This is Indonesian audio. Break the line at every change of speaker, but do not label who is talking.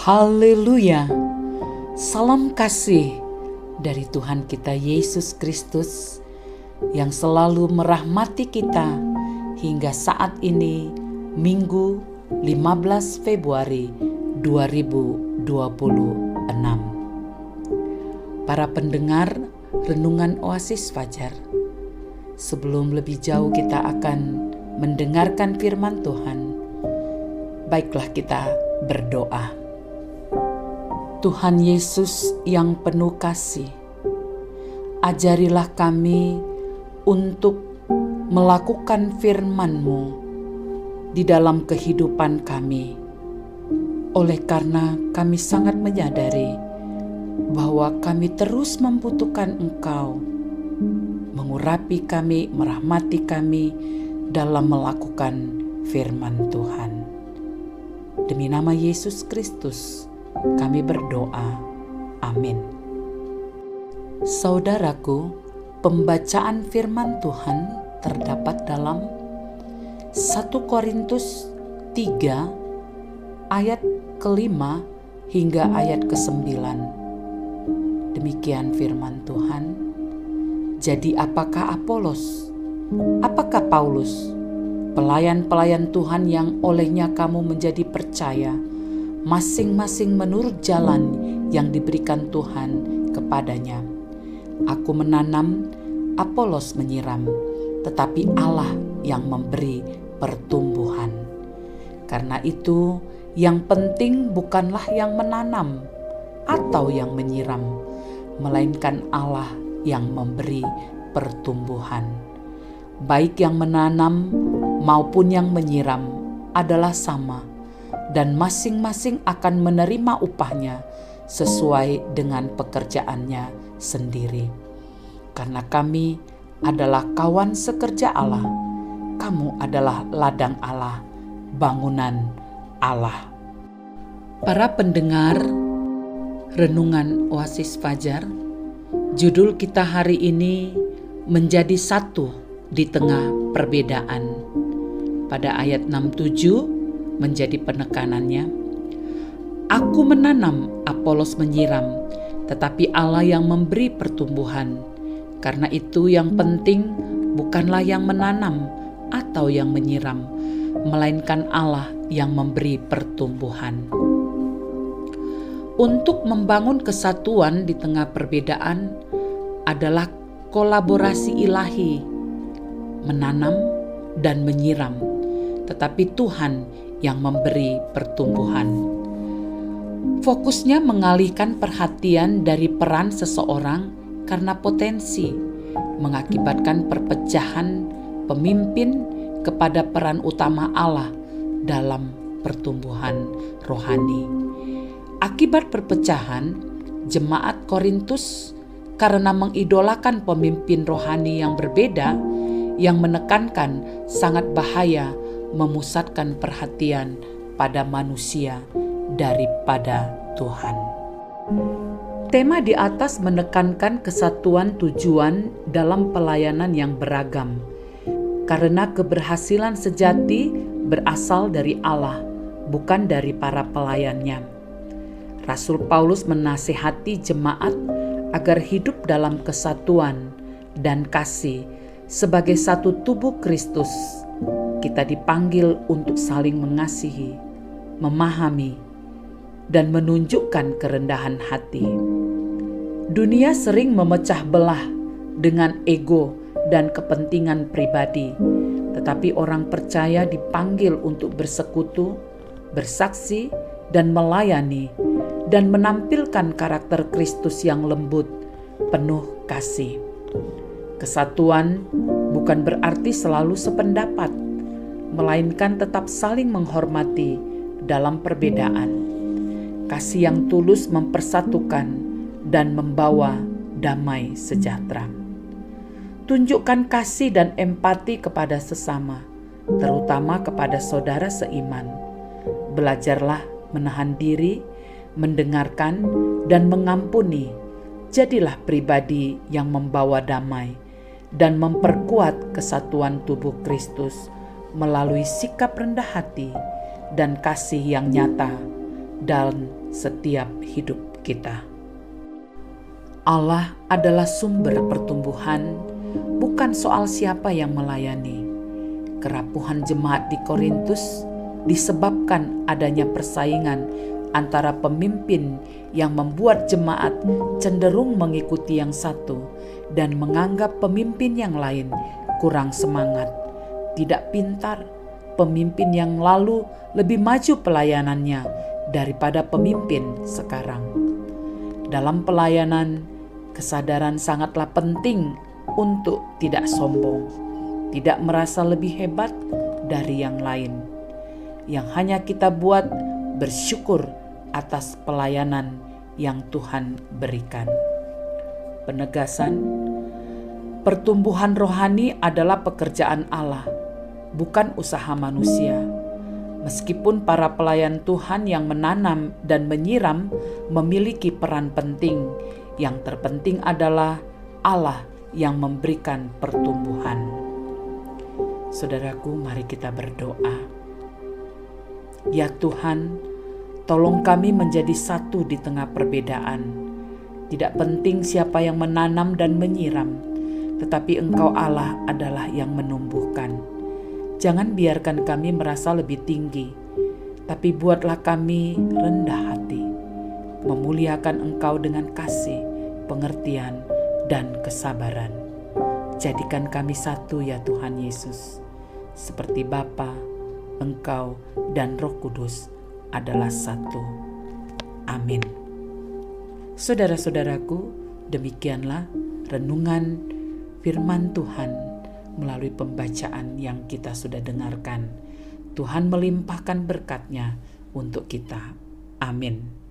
Haleluya. Salam kasih dari Tuhan kita Yesus Kristus yang selalu merahmati kita hingga saat ini, Minggu 15 Februari 2026. Para pendengar Renungan Oasis Fajar, sebelum lebih jauh kita akan mendengarkan firman Tuhan, baiklah kita berdoa. Tuhan Yesus yang penuh kasih, ajarilah kami untuk melakukan firman-Mu di dalam kehidupan kami. Oleh karena kami sangat menyadari bahwa kami terus membutuhkan Engkau, mengurapi kami, merahmati kami dalam melakukan firman Tuhan. Demi nama Yesus Kristus, kami berdoa. Amin. Saudaraku, pembacaan firman Tuhan terdapat dalam 1 Korintus 3 ayat ke-5 hingga ayat ke-9. Demikian firman Tuhan. Jadi apakah Apolos? Apakah Paulus? Pelayan-pelayan Tuhan yang olehnya kamu menjadi percaya, masing-masing menurut jalan yang diberikan Tuhan kepadanya. Aku menanam, Apolos menyiram, tetapi Allah yang memberi pertumbuhan. Karena itu, yang penting bukanlah yang menanam atau yang menyiram, melainkan Allah yang memberi pertumbuhan. Baik yang menanam maupun yang menyiram adalah sama, dan masing-masing akan menerima upahnya sesuai dengan pekerjaannya sendiri. Karena kami adalah kawan sekerja Allah, kamu adalah ladang Allah, bangunan Allah. Para pendengar Renungan Oasis Fajar, judul kita hari ini menjadi satu di tengah perbedaan. Pada ayat 67 menjadi penekanannya. Aku menanam, Apolos menyiram, tetapi Allah yang memberi pertumbuhan. Karena itu yang penting bukanlah yang menanam atau yang menyiram, melainkan Allah yang memberi pertumbuhan. Untuk membangun kesatuan di tengah perbedaan adalah kolaborasi ilahi, menanam dan menyiram, tetapi Tuhan yang memberi pertumbuhan. Fokusnya mengalihkan perhatian dari peran seseorang karena potensi, mengakibatkan perpecahan pemimpin kepada peran utama Allah dalam pertumbuhan rohani. Akibat perpecahan, jemaat Korintus karena mengidolakan pemimpin rohani yang berbeda, yang menekankan sangat bahaya memusatkan perhatian pada manusia daripada Tuhan. Tema di atas menekankan kesatuan tujuan dalam pelayanan yang beragam, karena keberhasilan sejati berasal dari Allah, bukan dari para pelayannya. Rasul Paulus menasihati jemaat agar hidup dalam kesatuan dan kasih sebagai satu tubuh Kristus. Kita dipanggil untuk saling mengasihi, memahami, dan menunjukkan kerendahan hati. Dunia sering memecah belah dengan ego dan kepentingan pribadi, tetapi orang percaya dipanggil untuk bersekutu, bersaksi, dan melayani, dan menampilkan karakter Kristus yang lembut, penuh kasih. Kesatuan bukan berarti selalu sependapat, melainkan tetap saling menghormati dalam perbedaan. Kasih yang tulus mempersatukan dan membawa damai sejahtera. Tunjukkan kasih dan empati kepada sesama, terutama kepada saudara seiman. Belajarlah menahan diri, mendengarkan, dan mengampuni. Jadilah pribadi yang membawa damai dan memperkuat kesatuan tubuh Kristus melalui sikap rendah hati dan kasih yang nyata dan setiap hidup kita. Allah adalah sumber pertumbuhan, bukan soal siapa yang melayani. Kerapuhan jemaat di Korintus disebabkan adanya persaingan antara pemimpin yang membuat jemaat cenderung mengikuti yang satu dan menganggap pemimpin yang lain kurang semangat, tidak pintar. Pemimpin yang lalu lebih maju pelayanannya daripada pemimpin sekarang. Dalam pelayanan, kesadaran sangatlah penting untuk tidak sombong, tidak merasa lebih hebat dari yang lain. Yang hanya kita buat bersyukur atas pelayanan yang Tuhan berikan. Penegasan, pertumbuhan rohani adalah pekerjaan Allah, bukan usaha manusia. Meskipun para pelayan Tuhan yang menanam dan menyiram memiliki peran penting, yang terpenting adalah Allah yang memberikan pertumbuhan. Saudaraku, mari kita berdoa. Ya Tuhan, tolong kami menjadi satu di tengah perbedaan. Tidak penting siapa yang menanam dan menyiram, tetapi Engkau Allah adalah yang menumbuhkan. Jangan biarkan kami merasa lebih tinggi, tapi buatlah kami rendah hati, memuliakan Engkau dengan kasih, pengertian, dan kesabaran. Jadikan kami satu ya Tuhan Yesus, seperti Bapa, Engkau, dan Roh Kudus adalah satu. Amin. Saudara-saudaraku, demikianlah renungan firman Tuhan melalui pembacaan yang kita sudah dengarkan. Tuhan melimpahkan berkat-Nya untuk kita. Amin.